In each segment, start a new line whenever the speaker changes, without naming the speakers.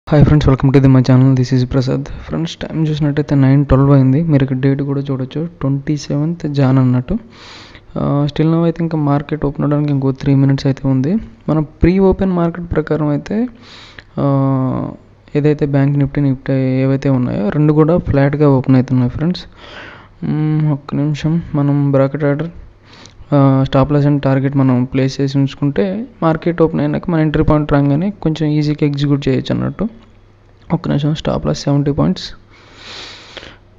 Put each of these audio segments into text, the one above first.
Hi friends, welcome to my channel. This is Prasad. Friends, time చూసినట్టయితే 9:12 అయింది. మీరు ఇక్కడ డేట్ కూడా చూడొచ్చు, 27th Jan అన్నట్టు. స్టిల్ నో అయితే ఇంకా మార్కెట్ ఓపెన్ అవడానికి ఇంకో 3 minutes అయితే ఉంది. మన ప్రీ ఓపెన్ మార్కెట్ ప్రకారం అయితే ఏదైతే బ్యాంక్ నిఫ్టీ ఏవైతే ఉన్నాయో రెండు కూడా ఫ్లాట్గా ఓపెన్ అవుతున్నాయి ఫ్రెండ్స్. ఒక్క నిమిషం, మనం bracket order stop loss and target మనం ప్లేస్ చేసి ఉంచుకుంటే మార్కెట్ ఓపెన్ అయినాక మన ఎంట్రీ పాయింట్ రాగానే కొంచెం ఈజీగా ఎగ్జిక్యూట్ చేయొచ్చు అన్నట్టు. ఒక్క నిమిషం, స్టాప్ లాస్ 70 points,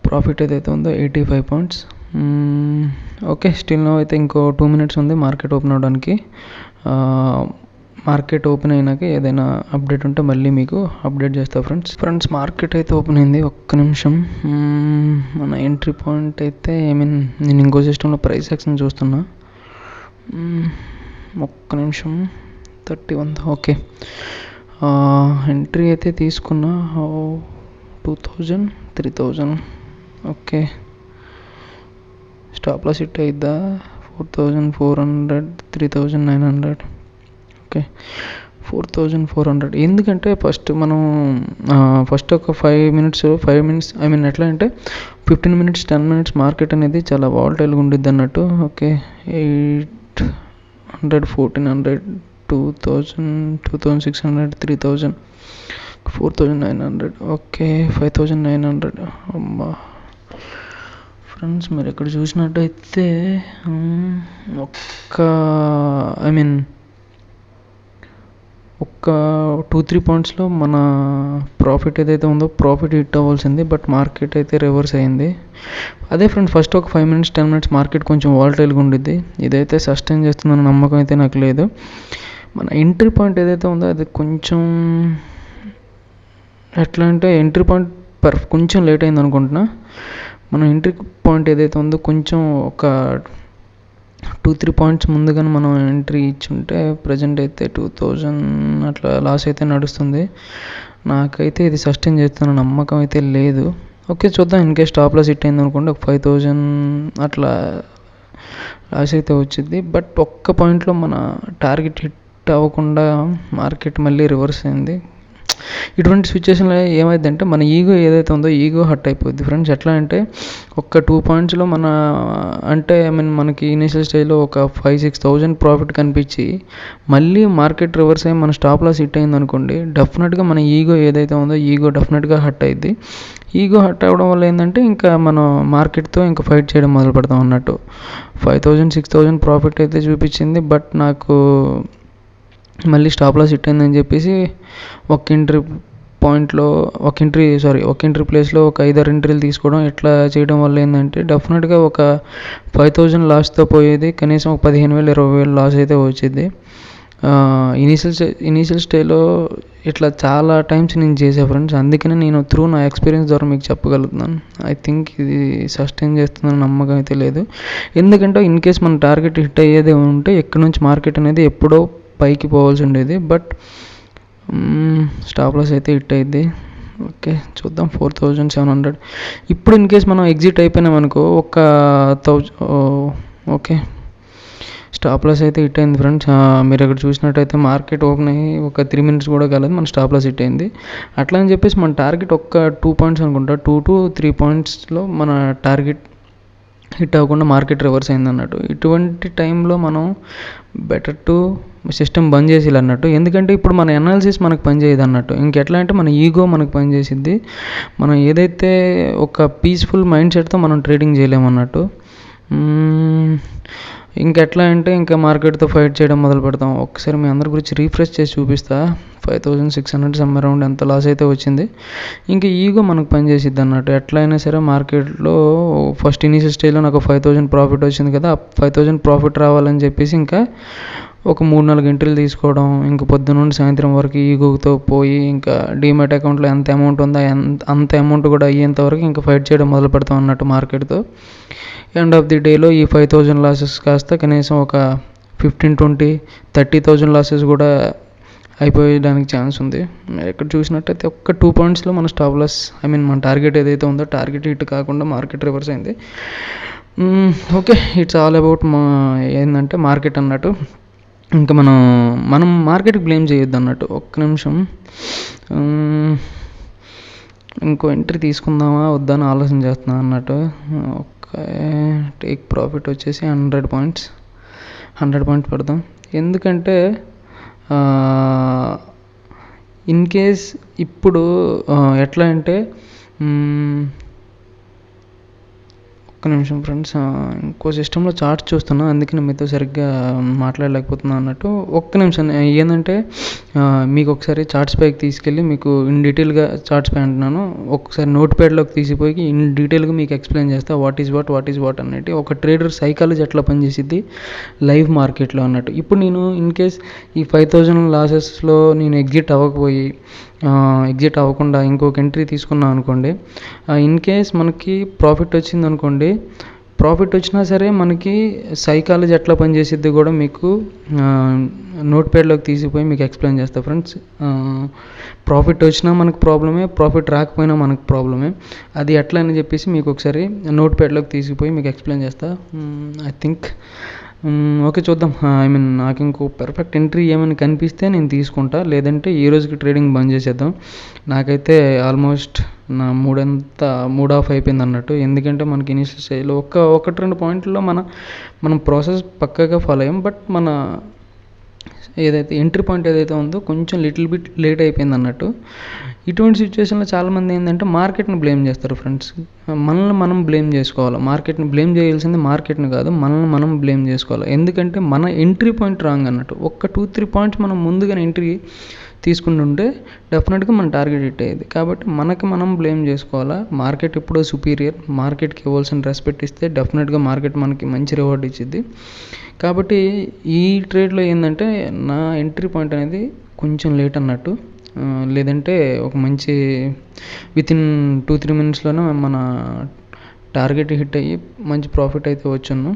ప్రాఫిట్ ఏదైతే ఉందో 85 points. ఓకే, స్టిల్ నో అయితే ఇంకో 2 minutes ఉంది మార్కెట్ ఓపెన్ అవడానికి. మార్కెట్ ఓపెన్ అయినాక ఏదైనా అప్డేట్ ఉంటే మళ్ళీ మీకు అప్డేట్ చేస్తా ఫ్రెండ్స్. మార్కెట్ అయితే ఓపెన్ అయింది. ఒక్క నిమిషం, మన ఎంట్రీ పాయింట్ అయితే నేను ఇంకో సిస్టంలో ప్రైస్ యాక్షన్ చూస్తున్నా. ఒక్క నిమిషం, 31. ఓకే, ఎంట్రీ అయితే తీసుకున్నా 2000, 3000. ఓకే, స్టాప్ లాస్ హిట్ అయిద్దా 4400, 3900. ఓకే, 4400. ఎందుకంటే ఫస్ట్ ఒక 5 minutes ఎట్లా అంటే 15 minutes 10 minutes మార్కెట్ అనేది చాలా వాలటైల్గా ఉండిద్ది అన్నట్టు. ఓకే, 800, 1400, 2000, 2600, 3000, 4900. ఓకే, 5900. అమ్మా ఫ్రెండ్స్, మీరు ఇక్కడ చూసినట్టయితే ఒక్క 2-3 pointsలో మన ప్రాఫిట్ ఏదైతే ఉందో ప్రాఫిట్ హిట్ అవ్వాల్సింది, బట్ మార్కెట్ అయితే రివర్స్ అయింది. అదే ఫ్రెండ్స్, ఫస్ట్ ఒక 5 minutes 10 minutes మార్కెట్ కొంచెం వాలటైల్గా ఉండిద్ది. ఇదైతే సస్టైన్ చేస్తుందన్న నమ్మకం అయితే నాకు లేదు. మన ఎంట్రీ పాయింట్ ఏదైతే ఉందో అది కొంచెం ఎట్లా అంటే ఎంట్రీ పాయింట్ కొంచెం లేట్ అయింది అనుకుంటున్నా. మన ఎంట్రీ పాయింట్ ఏదైతే ఉందో కొంచెం ఒక 2-3 points ముందుగానే మనం ఎంట్రీ ఇచ్చుంటే ప్రజెంట్ అయితే 2000 అట్లా లాస్ అయితే నడుస్తుంది. నాకైతే ఇది సస్టైన్ చేస్తున్న నమ్మకం అయితే లేదు. ఓకే, చూద్దాం. ఇన్కేస్ స్టాప్ లాస్ హిట్ అయింది అనుకోండి, ఒక 5000 అట్లా లాస్ అయితే వచ్చింది. బట్ ఒక్క పాయింట్లో మన టార్గెట్ హిట్ అవ్వకుండా మార్కెట్ మళ్ళీ రివర్స్ అయింది. ఇటువంటి సిచ్యువేషన్లో ఏమైందంటే మన ఈగో ఏదైతే ఉందో ఈగో హర్ట్ అయిపోద్ది ఫ్రెండ్స్. ఎట్లా అంటే ఒక్క 2 pointsలో మనకి ఇనిషియల్ స్టేజ్లో ఒక 5-6,000 ప్రాఫిట్ కనిపించి మళ్ళీ మార్కెట్ రివర్స్ అయ్యి మన స్టాప్ లాస్ హిట్ అయింది అనుకోండి, డెఫినెట్గా మన ఈగో ఏదైతే ఉందో ఈగో డెఫినెట్గా హర్ట్ అయింది. ఈగో హర్ట్ అవ్వడం వల్ల ఏంటంటే ఇంకా మనం మార్కెట్తో ఇంకా ఫైట్ చేయడం మొదలు పెడతాం అన్నట్టు. 5,000-6,000 ప్రాఫిట్ అయితే చూపించింది, బట్ నాకు మళ్ళీ స్టాప్ లాస్ హిట్ అయిందని చెప్పేసి ఒక ఎంట్రీ ప్లేస్లో ఒక 5-6 ఎంట్రీలు తీసుకోవడం ఇట్లా చేయడం వల్ల ఏంటంటే డెఫినెట్గా ఒక 5,000 లాస్తో పోయేది, కనీసం ఒక 15,000 20,000 లాస్ అయితే వచ్చింది. ఇనీషియల్ స్టేజ్లో ఇట్లా చాలా టైమ్స్ నేను చేసా ఫ్రెండ్స్. అందుకనే నేను నా ఎక్స్పీరియన్స్ ద్వారా మీకు చెప్పగలుగుతున్నాను. ఐ థింక్ ఇది సస్టైన్ చేస్తుందని నమ్మకం అయితే లేదు. ఎందుకంటే ఇన్ కేస్ మన టార్గెట్ హిట్ అయ్యేది ఉంటే ఎక్కడి నుంచి మార్కెట్ అనేది ఎప్పుడో పైకి పోవాల్సి ఉండేది, బట్ స్టాప్ లాస్ అయితే హిట్ అయ్యింది. ఓకే, చూద్దాం 4700. ఇప్పుడు ఇన్ కేస్ మనం ఎగ్జిట్ అయిపోయినాం అనుకో ఒక 1000. ఓకే, స్టాప్ లాస్ అయితే హిట్ అయింది ఫ్రెండ్స్. మీరు ఇక్కడ చూసినట్టయితే మార్కెట్ ఓపెన్ అయ్యి ఒక 3 minutes కూడా కాలేదు, మన స్టాప్ లాస్ హిట్ అయింది. అట్లా అని చెప్పేసి మన టార్గెట్ ఒక్క 2 points అనుకుంటా, 2-3 pointsలో మన టార్గెట్ హిట్ అవ్వకుండా మార్కెట్ రివర్స్ అయింది అన్నట్టు. ఇటువంటి టైంలో మనం బెటర్ టు సిస్టమ్ బంద్ చేసేయాలి అన్నట్టు. ఎందుకంటే ఇప్పుడు మన అనాలిసిస్ మనకు పనిచేయదు అన్నట్టు. ఇంకెట్లా అంటే మన ఈగో మనకు పనిచేసిద్ది. మనం ఏదైతే ఒక పీస్ఫుల్ మైండ్ సెట్తో మనం ట్రేడింగ్ చేయలేము అన్నట్టు. ఇంకెట్లా అంటే ఇంకా మార్కెట్తో ఫైట్ చేయడం మొదలు పెడతాం. ఒకసారి మీ అందరి గురించి రీఫ్రెష్ చేసి చూపిస్తా. 5,600 సమ్ అరౌండ్ ఎంత లాస్ అయితే వచ్చింది. ఇంకా ఈగో మనకు పనిచేసిద్ది అన్నట్టు. ఎట్లా అయినా సరే మార్కెట్లో ఫస్ట్ ఇనీషియల్ స్టేజ్లో నాకు 5,000 ప్రాఫిట్ వచ్చింది కదా, 5,000 ప్రాఫిట్ రావాలని చెప్పేసి ఇంకా ఒక 3-4 ఎంట్రీలు తీసుకోవడం, ఇంకా పొద్దున్న నుండి సాయంత్రం వరకు ఈగోతో పోయి ఇంకా డీమ్యాట్ అకౌంట్లో ఎంత అమౌంట్ ఉందో అంత అమౌంట్ కూడా అయ్యేంత వరకు ఇంకా ఫైట్ చేయడం మొదలు పెడతాం అన్నట్టు మార్కెట్తో. ఎండ్ ఆఫ్ ది డేలో ఈ 5,000 లాసెస్ కాస్త కనీసం ఒక 15-20-30,000 లాసెస్ కూడా అయిపోయడానికి ఛాన్స్ ఉంది. ఇక్కడ చూసినట్టయితే ఒక్క 2 pointsలో మన స్టాప్ లాస్ మన టార్గెట్ ఏదైతే ఉందో టార్గెట్ హిట్ కాకుండా మార్కెట్ రివర్స్ అయింది. ఓకే, ఇట్స్ ఆల్ అబౌట్ ఏంటంటే మార్కెట్ అన్నట్టు. ఇంకా మనం మార్కెట్కి బ్లేమ్ చేయొద్దు అన్నట్టు. ఒక్క నిమిషం, ఇంకో ఎంట్రీ తీసుకుందామా వద్దా అని ఆలోచన చేస్తున్నా అన్నట్టు. ఓకే, టేక్ ప్రాఫిట్ వచ్చేసి 100 పాయింట్స్ పెడదాం. ఎందుకంటే ఇన్ కేస్ ఇప్పుడు ఎట్లా అంటే, ఒక్క నిమిషం ఫ్రెండ్స్, ఇంకో సిస్టంలో చార్ట్స్ చూస్తున్నా, అందుకని మీతో సరిగ్గా మాట్లాడలేకపోతున్నా అన్నట్టు. ఒక్క నిమిషం, ఏంటంటే మీకు ఒకసారి చార్ట్స్ పైకి తీసుకెళ్ళి మీకు ఇన్ డీటెయిల్గా చార్ట్స్ పై అంటున్నాను, ఒకసారి నోట్ ప్యాడ్లోకి తీసిపోయి ఇన్ డీటెయిల్గా మీకు ఎక్స్ప్లెయిన్ చేస్తా వాట్ ఈజ్ వాట్ అన్నట్టు. ఒక ట్రేడర్ సైకాలజీ ఎట్లా పనిచేసిద్ది లైవ్ మార్కెట్లో అన్నట్టు. ఇప్పుడు నేను ఇన్ కేస్ ఈ 5000 లాసెస్లో నేను ఎగ్జిట్ అవ్వకుండా ఇంకొక ఎంట్రీ తీసుకున్నాను అనుకోండి, ఇన్ కేస్ మనకి ప్రాఫిట్ వచ్చింది అనుకోండి, ప్రాఫిట్ వచ్చినా సరే మనకి సైకాలజీ ఎట్లా పనిచేసిద్ది కూడా మీకు నోట్ ప్యాడ్లోకి తీసిపోయి మీకు ఎక్స్ప్లెయిన్ చేస్తా ఫ్రెండ్స్. ప్రాఫిట్ వచ్చినా మనకు ప్రాబ్లమే, ప్రాఫిట్ రాకపోయినా మనకు ప్రాబ్లమే. అది ఎట్లా అని చెప్పేసి మీకు ఒకసారి నోట్ ప్యాడ్లోకి తీసిపోయి మీకు ఎక్స్ప్లెయిన్ చేస్తా. ఐ థింక్ ఓకే, చూద్దాం. నాకు ఇంకో పర్ఫెక్ట్ ఎంట్రీ ఏమైనా కనిపిస్తే నేను తీసుకుంటా, లేదంటే ఈ రోజుకి ట్రేడింగ్ బంద్ చేసేద్దాం. నాకైతే ఆల్మోస్ట్ నా మూడ్ ఆఫ్ అయిపోయింది అన్నట్టు. ఎందుకంటే మనకి ఇనిషియల్ స్టేజ్లో 1-2 పాయింట్లో మనం ప్రాసెస్ పక్కాగా ఫాలో అయ్యాం. బట్ మన ఏదైతే ఎంట్రీ పాయింట్ ఏదైతే ఉందో కొంచెం లిటిల్ బిట్ లేట్ అయిపోయింది అన్నట్టు. ఇటువంటి సిచ్యువేషన్లో చాలామంది ఏంటంటే మార్కెట్ని బ్లేమ్ చేస్తారు ఫ్రెండ్స్. మనల్ని మనం బ్లేమ్ చేసుకోవాలి. మార్కెట్ని బ్లేమ్ చేయాల్సింది మార్కెట్ని కాదు, మనల్ని మనం బ్లేమ్ చేసుకోవాలి. ఎందుకంటే మన ఎంట్రీ పాయింట్ రాంగ్ అన్నట్టు. 1-2-3 పాయింట్స్ మనం ముందుగానే ఎంట్రీ తీసుకుంటుంటే డెఫినెట్గా మన టార్గెట్ హిట్ అయ్యేది. కాబట్టి మనం బ్లేమ్ చేసుకోవాలా. మార్కెట్ ఎప్పుడో సుపీరియర్, మార్కెట్కి ఇవ్వాల్సిన రెస్పెక్ట్ ఇస్తే డెఫినెట్గా మార్కెట్ మనకి మంచి రివార్డ్ ఇచ్చింది. కాబట్టి ఈ ట్రేడ్లో ఏంటంటే నా ఎంట్రీ పాయింట్ అనేది కొంచెం లేట్ అన్నట్టు. లేదంటే ఒక మంచి వితిన్ 2-3 మినిట్స్లోనే మన టార్గెట్ హిట్ అయ్యి మంచి ప్రాఫిట్ అయితే వచ్చాను.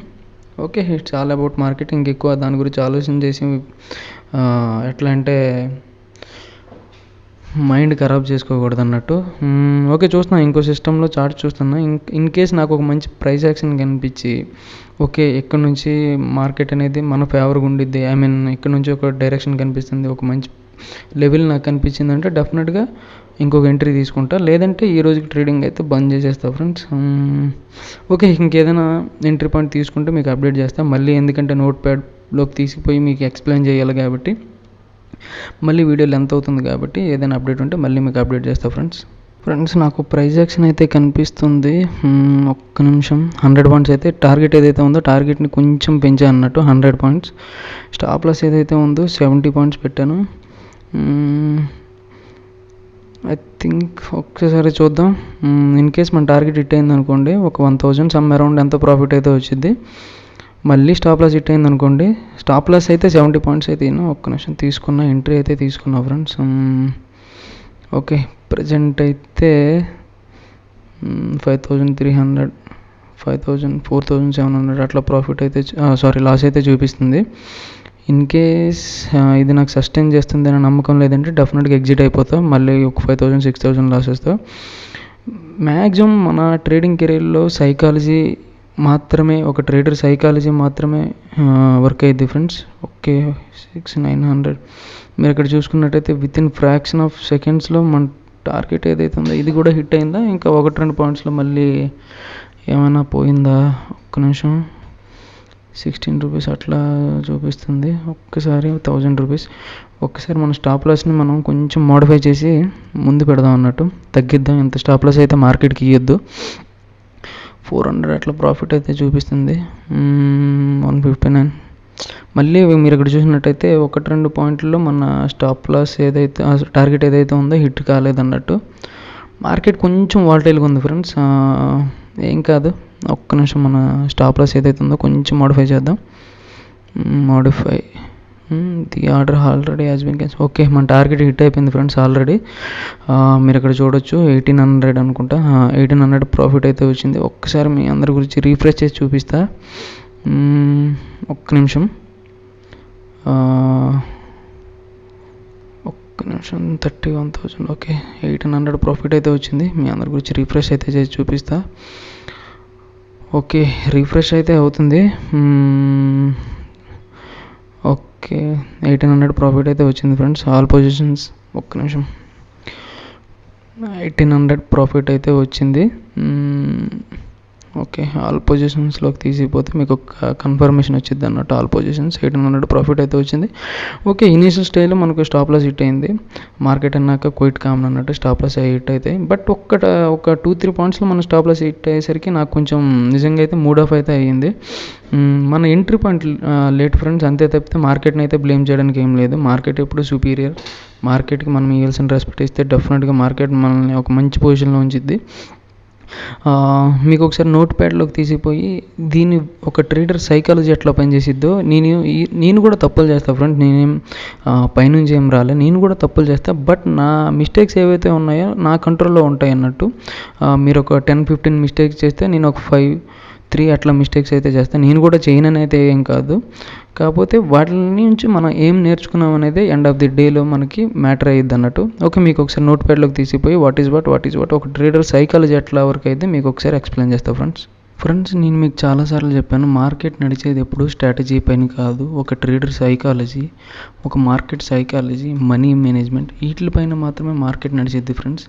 Okay, it's all about market. ఇంకెక్కువ దాని గురించి ఆలోచన చేసి ఎట్లా అంటే మైండ్ ఖరాబ్ చేసుకోకూడదు అన్నట్టు. ఓకే, చూస్తున్నా, ఇంకో సిస్టంలో చార్ట్ చూస్తున్నా. ఇన్ కేస్ నాకు ఒక మంచి ప్రైస్ యాక్షన్ కనిపించి, ఓకే ఇక్కడ నుంచి మార్కెట్ అనేది మన ఫేవర్గా ఉండిద్ది, ఇక్కడ నుంచి ఒక డైరెక్షన్ కనిపిస్తుంది, ఒక మంచి లెవెల్ నాకు కనిపించిందంటే డెఫినెట్గా ఇంకొక ఎంట్రీ తీసుకుంటా. లేదంటే ఈ రోజుకి ట్రేడింగ్ అయితే బంద్ చేసేస్తా ఫ్రెండ్స్. ఓకే, ఇంకేదైనా ఎంట్రీ పాయింట్ తీసుకుంటే మీకు అప్డేట్ చేస్తా మళ్ళీ. ఎందుకంటే నోట్ ప్యాడ్లోకి తీసుకుపోయి మీకు ఎక్స్ప్లెయిన్ చేయాలి కాబట్టి మళ్ళీ వీడియో లెంత్ అవుతుంది. కాబట్టి ఏదైనా అప్డేట్ ఉంటే మళ్ళీ మీకు అప్డేట్ చేస్తా ఫ్రెండ్స్. నాకు ప్రైస్ యాక్షన్ అయితే కనిపిస్తుంది. ఒక్క నిమిషం. 100 పాయింట్స్ అయితే టార్గెట్ ఏదైతే ఉందో టార్గెట్ని కొంచెం పెంచా అన్నట్టు. 100 పాయింట్స్. స్టాప్ లాస్ ఏదైతే ఉందో 70 పాయింట్స్ పెట్టాను. ఐ థింక్ ఒక్కసారి చూద్దాం. ఇన్ కేస్ మన టార్గెట్ హిట్ అయింది అనుకోండి, ఒక 1000 సమ్ అరౌండ్ ఎంత ప్రాఫిట్ అయితే వచ్చింది. మళ్ళీ స్టాప్ లాస్ హిట్ అయింది అనుకోండి, స్టాప్ లాస్ అయితే 70 పాయింట్స్ అయితే ఒక్క నిమిషం తీసుకున్న ఎంట్రీ అయితే తీసుకున్నా ఫ్రెండ్స్. ఓకే, ప్రజెంట్ అయితే 5300 4700 అట్లా ప్రాఫిట్ అయితే లాస్ అయితే చూపిస్తుంది. ఇన్ కేస్ ఇది నాకు సస్టైన్ చేస్తుంది అనే నమ్మకం లేదంటే డెఫినెట్గా ఎగ్జిట్ అయిపోతా మళ్ళీ ఒక 5000 6000 లాసెస్తో. మ్యాక్సిమం మన ట్రేడింగ్ కెరీర్లో సైకాలజీ మాత్రమే, ఒక ట్రేడర్ సైకాలజీ మాత్రమే వర్క్ అయ్యింది ఫ్రెండ్స్. ఓకే, 6900 మీరు ఇక్కడ చూసుకున్నట్టయితే వితిన్ ఫ్రాక్షన్ ఆఫ్ సెకండ్స్లో మన టార్గెట్ ఏదైతే ఉందో ఇది కూడా హిట్ అయిందా, ఇంకా 1-2 పాయింట్స్లో మళ్ళీ ఏమైనా పోయిందా? ఒక్క నిమిషం. 16 రూపీస్ అట్లా చూపిస్తుంది. ఒక్కసారి 1000 రూపీస్. ఒక్కసారి మన స్టాప్ లాస్ని మనం కొంచెం మోడిఫై చేసి ముందు పెడదాం అన్నట్టు, తగ్గిద్దాం. ఎంత స్టాప్ లాస్ అయితే మార్కెట్కి ఇవ్వద్దు. 400 అట్లా ప్రాఫిట్ అయితే చూపిస్తుంది. 159. మళ్ళీ మీరు ఇక్కడ చూసినట్టయితే 1-2 పాయింట్లలో మన స్టాప్ లాస్ ఏదైతే టార్గెట్ ఏదైతే ఉందో హిట్ కాలేదన్నట్టు. మార్కెట్ కొంచెం వాలటైల్గా ఉంది ఫ్రెండ్స్. ఏం కాదు, ఒక్క నిమిషం. మన స్టాప్ లాస్ ఏదైతే ఉందో కొంచెం మోడిఫై చేద్దాం. The order already has been cancel. Okay, మన టార్గెట్ హిట్ అయిపోయింది ఫ్రెండ్స్ ఆల్రెడీ. మీరు ఇక్కడ చూడొచ్చు 1800 అనుకుంటా. 1800 ప్రాఫిట్ అయితే వచ్చింది. ఒక్కసారి మీ అందరి గురించి రీఫ్రెష్ చేసి చూపిస్తా. ఒక్క నిమిషం. 31,000. ఓకే, 1800 ప్రాఫిట్ అయితే వచ్చింది. మీ అందరి గురించి రీఫ్రెష్ అయితే చేసి చూపిస్తా. ఓకే, రీఫ్రెష్ అయితే అవుతుంది. ఓకే, 1800 ప్రాఫిట్ అయితే వచ్చింది ఫ్రెండ్స్. ఆల్ పొజిషన్స్, ఒక్క నిమిషం, 1800 ప్రాఫిట్ అయితే వచ్చింది. ఓకే, ఆల్ పొజిషన్స్లోకి తీసిపోతే మీకు ఒక కన్ఫర్మేషన్ వచ్చింది అన్నట్టు. ఆల్ పొజిషన్స్ 1800 ప్రాఫిట్ అయితే వచ్చింది. ఓకే, ఇనీషియల్ స్టేజ్లో మనకు స్టాప్ లాస్ హిట్ అయింది. మార్కెట్ అన్నాక క్వైట్ కామన్ అన్నట్టు స్టాప్ లాస్ హిట్ అవుతాయి. బట్ ఒక 2-3 పాయింట్స్లో మన స్టాప్ లాస్ హిట్ అయ్యేసరికి నాకు కొంచెం నిజంగా అయితే మూడ్ ఆఫ్ అయితే అయ్యింది. మన ఎంట్రీ పాయింట్ లేట్ ఫ్రెండ్స్, అంతే తప్పితే మార్కెట్ని అయితే బ్లేమ్ చేయడానికి ఏం లేదు. మార్కెట్ ఎప్పుడు సుపీరియర్. మార్కెట్కి మనం ఇవ్వాల్సిన రెస్పెక్ట్ ఇస్తే డెఫినెట్గా మార్కెట్ మనల్ని ఒక మంచి పొజిషన్లో ఉంచిద్ది. మీకు ఒకసారి నోట్ ప్యాడ్లోకి తీసిపోయి దీన్ని ఒక ట్రేడర్ సైకాలజీ ఎట్లా పనిచేసిద్దో, నేను కూడా తప్పులు చేస్తాను ఫ్రెండ్. నేనేం పైనుంచి ఏం రాలే, నేను కూడా తప్పులు చేస్తాను. బట్ నా మిస్టేక్స్ ఏవైతే ఉన్నాయో నా కంట్రోల్లో ఉంటాయి అన్నట్టు. మీరు ఒక 10-15 మిస్టేక్స్ చేస్తే నేను ఒక 5-3 అట్లా మిస్టేక్స్ అయితే చేస్తాను. నేను కూడా చేయనని అయితే ఏం కాదు. కాకపోతే వాటి నుంచి మనం ఏం నేర్చుకున్నాం అనేది ఎండ్ ఆఫ్ ది డేలో మనకి మ్యాటర్ అయ్యిద్ది అన్నట్టు. ఓకే, మీకు ఒకసారి నోట్ ప్యాడ్లోకి తీసిపోయి వాట్ ఈజ్ వాట్ ఒక ట్రేడర్ సైకాలజీ ఎట్లా వరకు అయితే మీకు ఒకసారి ఎక్స్ప్లెయిన్ చేస్తాను ఫ్రెండ్స్. నేను మీకు చాలాసార్లు చెప్పాను, మార్కెట్ నడిచేది ఎప్పుడు స్ట్రాటజీ పైన కాదు. ఒక ట్రేడర్ సైకాలజీ, ఒక మార్కెట్ సైకాలజీ, మనీ మేనేజ్మెంట్, వీటిపైన మాత్రమే మార్కెట్ నడిచేది ఫ్రెండ్స్.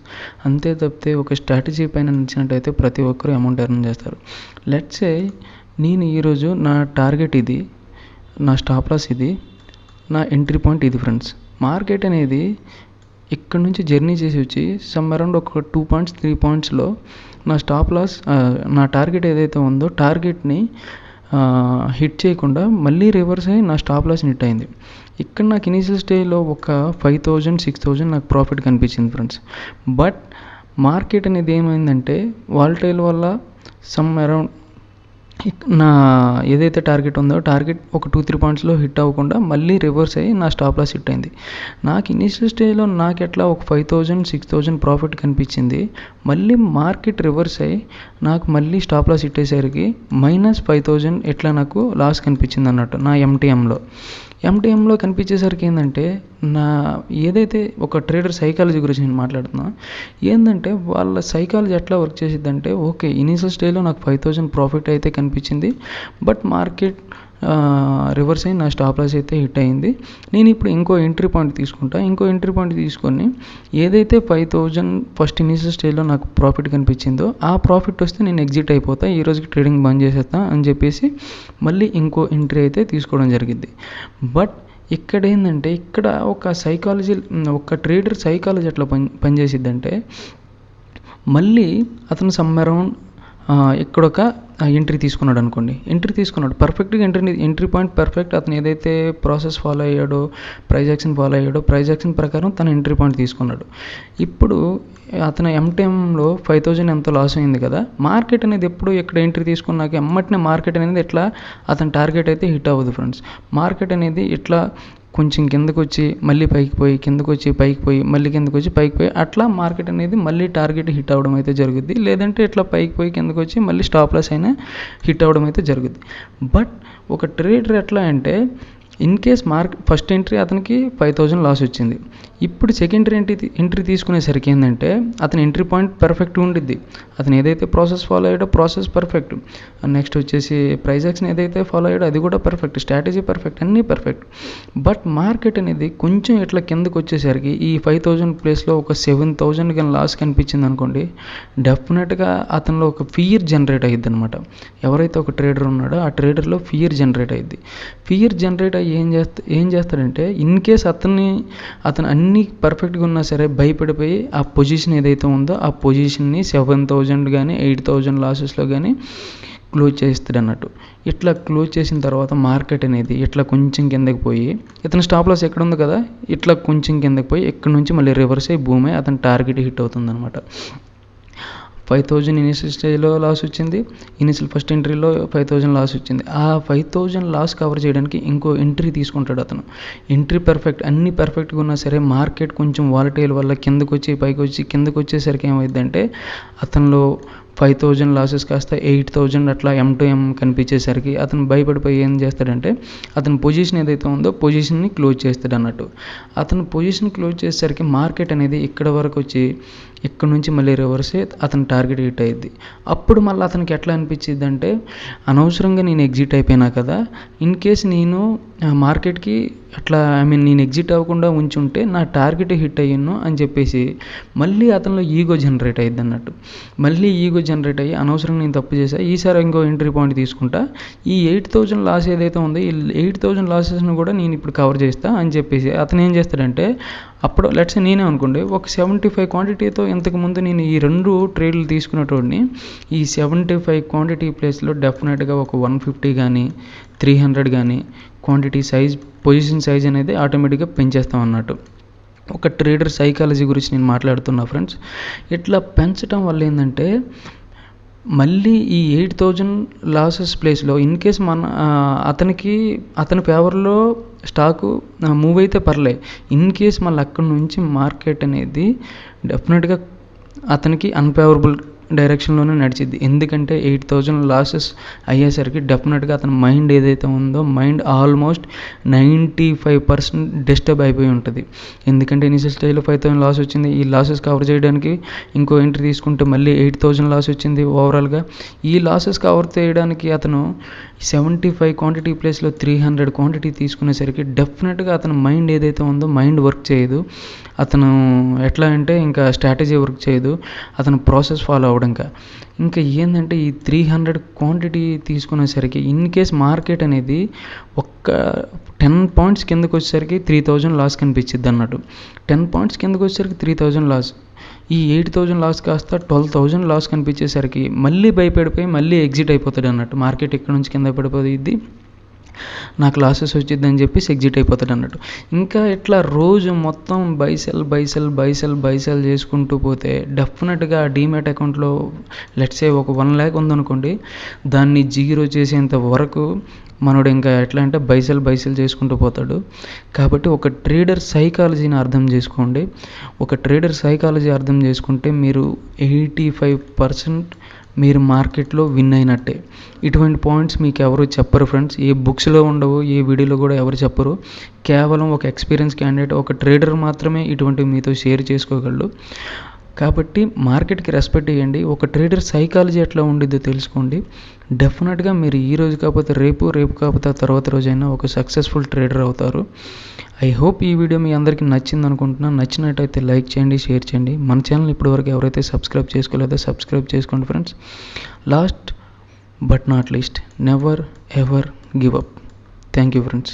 అంతే తప్పితే ఒక స్ట్రాటజీ పైన నడిచినట్టయితే ప్రతి ఒక్కరు అమౌంట్ ఎర్న్ చేస్తారు. లెట్స్ సే నేను ఈరోజు నా టార్గెట్ ఇది, నా స్టాప్ లాస్ ఇది, నా ఎంట్రీ పాయింట్ ఇది ఫ్రెండ్స్. మార్కెట్ అనేది ఇక్కడ నుంచి జర్నీ చేసి వచ్చి సమ్ అరౌండ్ ఒక 2 పాయింట్స్ 3 పాయింట్స్లో నా స్టాప్ లాస్, నా టార్గెట్ ఏదైతే ఉందో టార్గెట్ని హిట్ చేయకుండా మళ్ళీ రివర్స్ అయ్యి నా స్టాప్ లాస్ని హిట్ అయింది. ఇక్కడ నాకు ఇనీషియల్ స్టేజ్లో ఒక 5,000-6,000 నాకు ప్రాఫిట్ కనిపించింది ఫ్రెండ్స్. బట్ మార్కెట్ అనేది ఏమైందంటే వాలటైల్ వల్ల సమ్ అరౌండ్ నా ఏదైతే టార్గెట్ ఉందో టార్గెట్ ఒక 2-3 పాయింట్స్లో హిట్ అవ్వకుండా మళ్ళీ రివర్స్ అయ్యి నా స్టాప్ లాస్ హిట్ అయింది. నాకు ఇనీషియల్ స్టేజ్లో నాకు ఎట్లా ఒక 5,000-6,000 ప్రాఫిట్ కనిపించింది. మళ్ళీ మార్కెట్ రివర్స్ అయ్యి నాకు మళ్ళీ స్టాప్ లాస్ హిట్ అయ్యేసరికి -5,000 ఎట్లా నాకు లాస్ కనిపించింది అన్నట్టు నా ఎంటీఎంలో కనిపించేసరికి ఏంటంటే, నా ఏదైతే ఒక ట్రేడర్ సైకాలజీ గురించి నేను మాట్లాడుతున్నా, ఏంటంటే వాళ్ళ సైకాలజీ ఎట్లా వర్క్ చేసిద్దంటే, ఓకే ఇనీషియల్ స్టేజ్లో నాకు 5,000 ప్రాఫిట్ అయితే కనిపించింది. బట్ మార్కెట్ రివర్స్ అయ్యి నా స్టాప్ లాస్ అయితే హిట్ అయింది. నేను ఇప్పుడు ఇంకో ఎంట్రీ పాయింట్ తీసుకొని ఏదైతే 5,000 ఫస్ట్ ఇనీషియల్ స్టేజ్లో నాకు ప్రాఫిట్ కనిపించిందో ఆ ప్రాఫిట్ వస్తే నేను ఎగ్జిట్ అయిపోతా, ఈ రోజుకి ట్రేడింగ్ బంద్ చేసేస్తా అని చెప్పేసి మళ్ళీ ఇంకో ఎంట్రీ అయితే తీసుకోవడం జరిగింది. బట్ ఇక్కడ ఏంటంటే, ఇక్కడ ఒక ట్రేడర్ సైకాలజీ ఎట్లా పనిచేసిద్దంటే, మళ్ళీ అతను సమ్ అరౌండ్ ఇక్కడొక ఎంట్రీ తీసుకున్నాడు పర్ఫెక్ట్గా. Entry point perfect. అతను ఏదైతే ప్రాసెస్ ఫాలో అయ్యాడో, ప్రైస్ యాక్షన్ ప్రకారం తన ఎంట్రీ పాయింట్ తీసుకున్నాడు. ఇప్పుడు అతను ఎంటీఎంలో 5,000 ఎంతో లాస్ అయింది కదా. మార్కెట్ అనేది ఎప్పుడు ఇక్కడ ఎంట్రీ తీసుకున్నాక ఎమ్మటినే మార్కెట్ అనేది ఎట్లా అతని టార్గెట్ అయితే హిట్ అవ్వదు ఫ్రెండ్స్. మార్కెట్ అనేది ఇట్లా కొంచెం కిందకు వచ్చి మళ్ళీ పైకి పోయి, కిందకు వచ్చి పైకి పోయి, మళ్ళీ కిందకు వచ్చి పైకి పోయి, అట్లా మార్కెట్ అనేది మళ్ళీ టార్గెట్ హిట్ అవ్వడం అయితే జరుగుద్ది. లేదంటే ఇట్లా పైకి పోయి కిందకు వచ్చి మళ్ళీ స్టాప్ లాస్ అయినా హిట్ అవ్వడం అయితే జరుగుద్ది. బట్ ఒక ట్రేడర్ ఎట్లా అంటే, ఇన్ కేస్ ఫస్ట్ ఎంట్రీ అతనికి 5,000 లాస్ వచ్చింది. ఇప్పుడు సెకండరీ ఎంట్రీ తీసుకునేసరికి ఏంటంటే, అతని ఎంట్రీ పాయింట్ పర్ఫెక్ట్గా ఉండిద్ది. అతను ఏదైతే ప్రాసెస్ ఫాలో అయ్యాడో ప్రాసెస్ పర్ఫెక్ట్. నెక్స్ట్ వచ్చేసి ప్రైస్ యాక్షన్ ఏదైతే ఫాలో అయ్యాడో అది కూడా పర్ఫెక్ట్. స్ట్రాటజీ పర్ఫెక్ట్, అన్నీ పర్ఫెక్ట్. బట్ మార్కెట్ అనేది కొంచెం ఇట్లా కిందకు వచ్చేసరికి ఈ 5,000 ప్లేస్లో ఒక 7,000 కానీ లాస్ కనిపించింది అనుకోండి, డెఫినెట్గా అతనిలో ఒక ఫియర్ జనరేట్ అయ్యిద్ది అనమాట. ఎవరైతే ఒక ట్రేడర్ ఉన్నాడో ఆ ట్రేడర్లో ఫియర్ జనరేట్ అయ్యిద్ది. ఫియర్ జనరేట్ అయ్యి ఏం చేస్తాడంటే, ఇన్ కేస్ అతను అన్నీ పర్ఫెక్ట్గా ఉన్నా సరే భయపడిపోయి ఆ పొజిషన్ ఏదైతే ఉందో ఆ పొజిషన్ని 7,000 కానీ 8,000 లాసెస్లో కానీ క్లోజ్ చేస్తాడు అన్నట్టు. ఇట్లా క్లోజ్ చేసిన తర్వాత మార్కెట్ అనేది ఇట్లా కొంచెం కిందకి పోయి, ఇతను స్టాప్ లాస్ ఎక్కడ ఉంది కదా, ఇట్లా కొంచెం కిందకి పోయి ఇక్కడ నుంచి మళ్ళీ రివర్స్ అయ్యి భూమి అయి అతని టార్గెట్ హిట్ అవుతుంది అనమాట. 5,000 ఇనిషియల్ స్టేజ్లో లాస్ వచ్చింది. ఇనిషియల్ ఫస్ట్ ఎంట్రీలో 5,000 లాస్ వచ్చింది. ఆ 5,000 లాస్ కవర్ చేయడానికి ఇంకో ఎంట్రీ తీసుకుంటాడు అతను. ఎంట్రీ పర్ఫెక్ట్, అన్నీ పర్ఫెక్ట్గా ఉన్నా సరే మార్కెట్ కొంచెం వాలటైల్ వల్ల కిందకు వచ్చి పైకి వచ్చి కిందకు వచ్చేసరికి ఏమైందంటే, అతనిలో 5,000 లాసెస్ కాస్త 8,000 అట్లా M2M కనిపించేసరికి అతను భయపడిపోయి ఏం చేస్తాడంటే, అతని పొజిషన్ ఏదైతే ఉందో పొజిషన్ని క్లోజ్ చేస్తాడు అన్నట్టు. అతను పొజిషన్ క్లోజ్ చేసేసరికి మార్కెట్ అనేది ఇక్కడ వరకు వచ్చి ఇక్కడ నుంచి మళ్ళీ రివర్స్ అతని టార్గెట్ హిట్ అయ్యిద్ది. అప్పుడు మళ్ళీ అతనికి ఎట్లా అనిపించింది అంటే, అనవసరంగా నేను ఎగ్జిట్ అయిపోయినా కదా, ఇన్ కేస్ నేను మార్కెట్కి అట్లా నేను ఎగ్జిట్ అవ్వకుండా ఉంచుంటే నా టార్గెట్ హిట్ అయ్యాను అని చెప్పేసి మళ్ళీ అతనిలో ఈగో జనరేట్ అయ్యిద్ది అన్నట్టు. మళ్ళీ ఈగో జనరేట్ అయ్యి అనవసరంగా నేను తప్పు చేశా, ఈసారి ఇంకో ఎంట్రీ పాయింట్ తీసుకుంటా, ఈ 8,000 లాస్ ఏదైతే ఉందో ఈ 8,000 లాసెస్ను కూడా నేను ఇప్పుడు కవర్ చేస్తా అని చెప్పేసి అతను ఏం చేస్తాడంటే, అప్పుడు లెట్స్ నేనే అనుకోండి ఒక 75 క్వాంటిటీతో ఇంతకుముందు నేను ఈ 2 ట్రేడ్లు తీసుకునేటోడిని ఈ 75 క్వాంటిటీ ప్లేస్లో డెఫినెట్గా ఒక 150 కానీ 300 కానీ క్వాంటిటీ సైజ్ పొజిషన్ సైజ్ అనేది ఆటోమేటిక్గా పెంచేస్తాం అన్నట్టు. ఒక ట్రేడర్ సైకాలజీ గురించి నేను మాట్లాడుతున్నా ఫ్రెండ్స్. ఇట్లా పెంచడం వల్ల ఏంటంటే మళ్ళీ ఈ 8,000 లాసెస్ ప్లేస్లో ఇన్ కేస్ అతని ఫేవర్లో స్టాకు మూవ్ అయితే పర్లే, ఇన్ కేస్ మళ్ళీ అక్కడి నుంచి మార్కెట్ అనేది డెఫినెట్గా అతనికి అన్ఫేవరబుల్ డైరెక్షన్లోనే నడిచిద్ది. ఎందుకంటే 8,000 లాసెస్ అయ్యేసరికి డెఫినెట్గా అతని మైండ్ ఏదైతే ఉందో మైండ్ ఆల్మోస్ట్ 95% డిస్టర్బ్ అయిపోయి ఉంటుంది. ఎందుకంటే ఇనిషియల్ స్టేజ్లో 5,000 లాస్ వచ్చింది, ఈ లాసెస్ కవర్ చేయడానికి ఇంకో ఎంట్రీ తీసుకుంటే మళ్ళీ 8,000 లాస్ వచ్చింది ఓవరాల్గా. ఈ లాసెస్ కవర్ చేయడానికి అతను 75 క్వాంటిటీ ప్లేస్లో 300 క్వాంటిటీ తీసుకునేసరికి డెఫినెట్గా అతని మైండ్ ఏదైతే ఉందో మైండ్ వర్క్ చేయదు. అతను ఎట్లా అంటే ఇంకా స్ట్రాటజీ వర్క్ చేయదు, అతను ప్రాసెస్ ఫాలో అవ్వడం. ఇంకా ఏంటంటే ఈ 300 క్వాంటిటీ తీసుకునేసరికి ఇన్ కేస్ మార్కెట్ అనేది ఒక్క 10 పాయింట్స్ కిందకు వచ్చేసరికి 3,000 లాస్ కనిపించింది అన్నట్టు. 10 పాయింట్స్ కిందకు వచ్చేసరికి 3,000 లాస్, ఈ 8,000 లాస్ కాస్త 12,000 లాస్ కనిపించేసరికి మళ్ళీ భయపడిపోయి మళ్ళీ ఎగ్జిట్ అయిపోతాడు అన్నట్టు. మార్కెట్ ఇక్కడ నుంచి కింద పడిపోయింది, నాకు లాసెస్ వచ్చిందని చెప్పేసి ఎగ్జిట్ అయిపోతాడు అన్నట్టు. ఇంకా ఇట్లా రోజు మొత్తం బై సెల్ చేసుకుంటూ పోతే డెఫినెట్గా డీమ్యాట్ అకౌంట్లో లెట్స్ సే ఒక 1 lakh ఉందనుకోండి, దాన్ని జీరో చేసేంత వరకు మనోడు ఇంకా ఎట్లా అంటే బై సెల్ చేసుకుంటూ పోతాడు. కాబట్టి ఒక ట్రేడర్ సైకాలజీని అర్థం చేసుకోండి. ఒక ట్రేడర్ సైకాలజీ అర్థం చేసుకుంటే మీరు 85% మీరు మార్కెట్లో విన్ అయినట్టే. ఇటువంటి పాయింట్స్ మీకు ఎవరు చెప్పరు ఫ్రెండ్స్, ఏ బుక్స్లో ఉండవు, ఏ వీడియోలో కూడా ఎవరు చెప్పరు. కేవలం ఒక ఎక్స్పీరియన్స్ క్యాండిడేట్, ఒక ట్రేడర్ మాత్రమే ఇటువంటివి మీతో షేర్ చేసుకోగలడు. కాబట్టి మార్కెట్కి రెస్పెక్ట్ ఇవ్వండి. ఒక ట్రేడర్ సైకాలజీ ఎట్లా ఉండిద్దో తెలుసుకోండి. డెఫినెట్గా మీరు ఈ రోజు కాకపోతే రేపు కాకపోతే తర్వాత రోజైనా ఒక సక్సెస్ఫుల్ ట్రేడర్ అవుతారు. ఐ హోప్ ఈ వీడియో మీ అందరికీ నచ్చింది అనుకుంటున్నాను. నచ్చినట్టయితే లైక్ చేయండి, షేర్ చేయండి. మన ఛానల్ ఇప్పటివరకు ఎవరైతే సబ్స్క్రైబ్ చేసుకోలేదో సబ్స్క్రైబ్ చేసుకోండి friends. Last but not least, never ever give up. Thank you friends.